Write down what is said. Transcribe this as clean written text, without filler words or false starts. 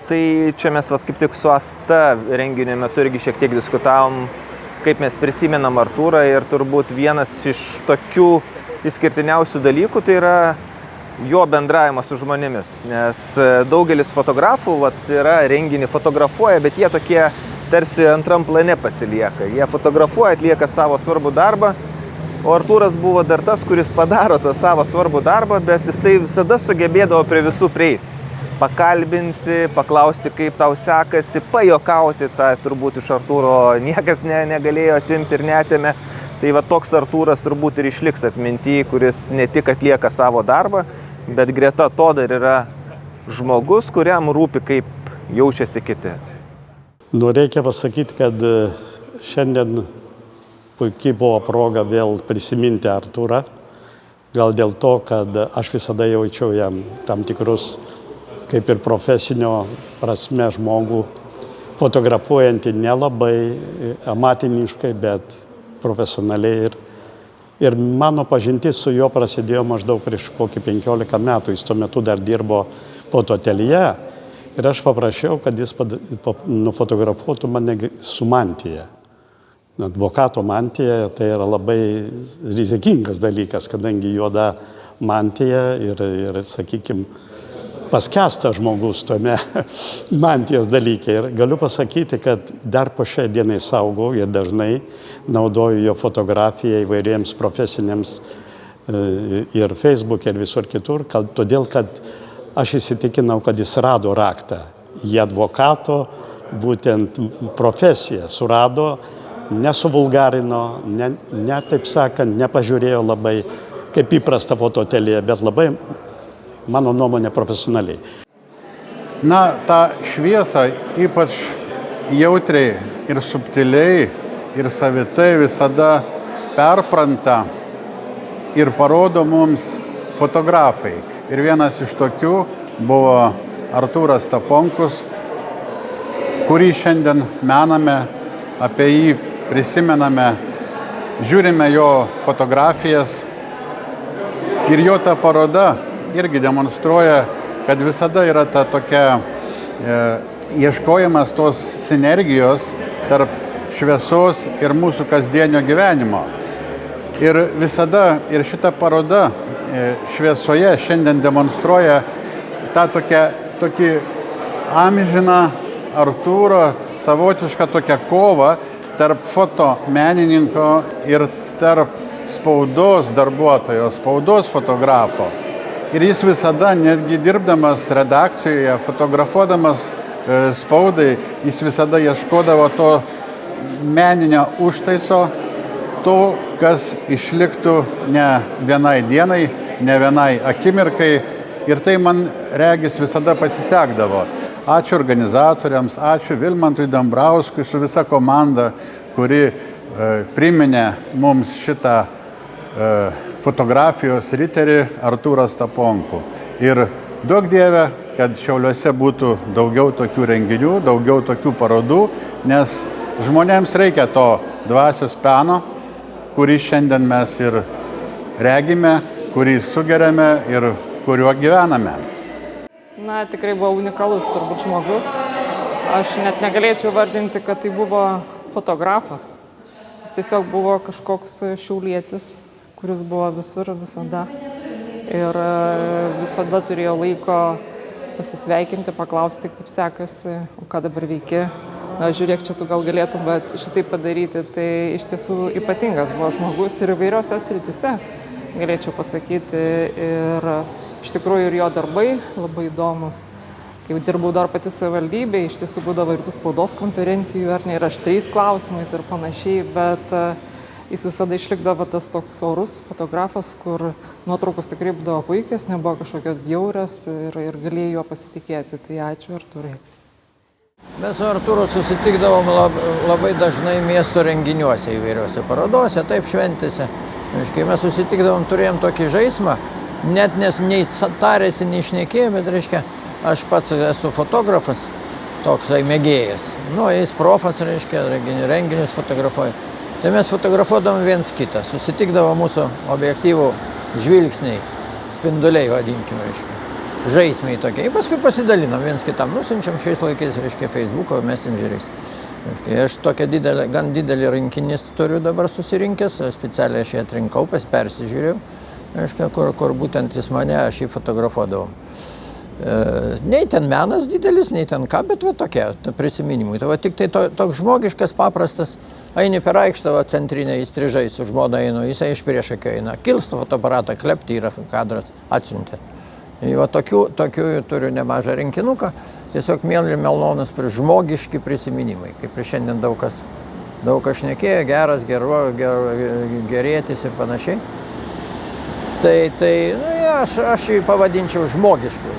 Tai čia mes kaip tik su Asta renginio metu irgi šiek tiek diskutavom, kaip mes prisimenam Artūrą ir turbūt vienas iš tokių išskirtiniausių dalykų tai yra jo bendravimas su žmonėmis, nes daugelis fotografų yra renginį fotografuoja, bet jie tokie tarsi antram plane pasilieka. Jie fotografuoja, atlieka savo svarbų darbą, o Artūras buvo dar tas, kuris padaro tą savo svarbų darbą, bet jisai visada sugebėdavo prie visų prieiti. Pakalbinti, paklausti, kaip tau sekasi, pajuokauti, tą turbūt iš Artūro niekas negalėjo atimti ir neatėmė. Tai toks Artūras turbūt ir išliks atminty, kuris ne tik atlieka savo darbą, bet greta to dar yra žmogus, kuriam rūpi, kaip jaučiasi kiti. Reikia pasakyti, kad šiandien puikiai buvo proga vėl prisiminti Artūrą. Gal dėl to, kad aš visada jaučiau jam tam tikrus, kaip ir profesinio prasme žmogų, fotografuojantį nelabai amatiniškai, bet profesionaliai. Ir mano pažintis su juo prasidėjo maždaug prieš kokį 15 metų. Jis tuo metu dar dirbo fotoateljė. Ir aš paprašiau, kad jis nufotografuotų mane su mantija. Advokato mantija tai yra labai rizikingas dalykas, kadangi juoda mantija ir sakykime, paskęsta žmogus tome mantijos dalyke. Ir galiu pasakyti, kad dar po šiai dienai saugau ir dažnai naudoju jo fotografiją įvairiems profesiniams ir Facebook ir visur kitur, todėl kad aš įsitikinau, kad jis rado raktą į advokato būtent profesiją. Surado, nesuvulgarino, taip sakant, nepažiūrėjo labai kaip įprasta fotoateljė, bet labai, mano nuomonė, profesionaliai. Ta šviesa ypač jautriai ir subtiliai ir savitai visada perpranta ir parodo mums fotografai. Ir vienas iš tokių buvo Artūras Staponkus, kurį šiandien mename, apie jį prisimename, žiūrime jo fotografijas. Ir jo ta paroda irgi demonstruoja, kad visada yra ta tokia ieškojimas tos sinergijos tarp šviesos ir mūsų kasdienio gyvenimo. Ir visada, ir šita paroda šviesoje šiandien demonstruoja tą tokį amžiną Artūro savotišką tokią kovą tarp fotomenininko ir tarp spaudos darbuotojo, spaudos fotografo. Ir jis visada, netgi dirbdamas redakcijoje, fotografuodamas spaudai, jis visada ieškodavo to meninio užtaiso, to, kas išliktų ne vienai dienai, ne vienai akimirkai. Ir tai man regis visada pasisekdavo. Ačiū organizatoriams, ačiū Vilmantui Dambrauskui su visa komanda, kuri priminė mums šitą fotografijos riterį Artūrą Staponkų. Ir duok Dieve, kad Šiauliuose būtų daugiau tokių renginių, daugiau tokių parodų, nes žmonėms reikia to dvasios peno, kurį šiandien mes ir regime, kurį sugeriame ir kuriuo gyvename. Tikrai buvo unikalus turbūt žmogus. Aš net negalėčiau vardinti, kad tai buvo fotografas. Jis tiesiog buvo kažkoks šiaulietis, kuris buvo visur visada. Ir visada turėjo laiko pasisveikinti, paklausti, kaip sekasi, o ką dabar veiki. Žiūrėk, čia tu gal galėtum, bet šitai padaryti, tai iš tiesų ypatingas buvo žmogus ir įvairiose srityse, galėčiau pasakyti. Ir iš tikrųjų ir jo darbai labai įdomus. Kai dirbau dar pati savivaldybėje, iš tiesų būdavo ir tų spaudos konferencijų, ar ne, ir aštriais klausimais ir panašiai, bet jis visada išlikdavo tas toks orus fotografas, kur nuotraukos tikrai būdavo puikios, nebuvo kažkokios bjaurios ir galėjai juo pasitikėti. Tai ačiū Artūrai. Mes su Artūru susitikdavom labai dažnai miesto renginiuose įvairiuose parodose, taip šventėse. Kai mes susitikdavom, turėjom tokį žaismą, net nei tarėsi, nei šnekėjom, bet reiškia, aš pats esu fotografas, toksai mėgėjas. Jis profas, reiškia, renginius fotografuoja. Tai mes fotografuodavom viens kitą, susitikdavo mūsų objektyvų žvilgsniai, spinduliai vadinkim, reiškia. žaismiai tokie. Ir paskui pasidalinam viens kitam, nusinčiam šiais laikais, reiškia, Facebook'o messengeriais. Aš tokią gan didelį rinkinį turiu dabar susirinkęs, specialiai aš jį atrinkau, persižiūrėjau, reiškia, kur būtent jis mane, aš jį fotografuodavau. Nei ten menas didelis, nei ten ką, bet va tokie prisiminimai. Tai va tik tai toks žmogiškas, paprastas, eini per aikštę, va centrinę įstrižai su žmona einu, jisai iš priešakio eina, kilsta fotoaparatą, klepti yra kadras, atsiuntė. Va tokių turiu nemažą rinkinuką, tiesiog malonus žmogiški prisiminimai, kaip ir šiandien daug kas šnekėjo, geras, gerėtis ir panašiai. Tai aš jį pavadinčiau žmogišku.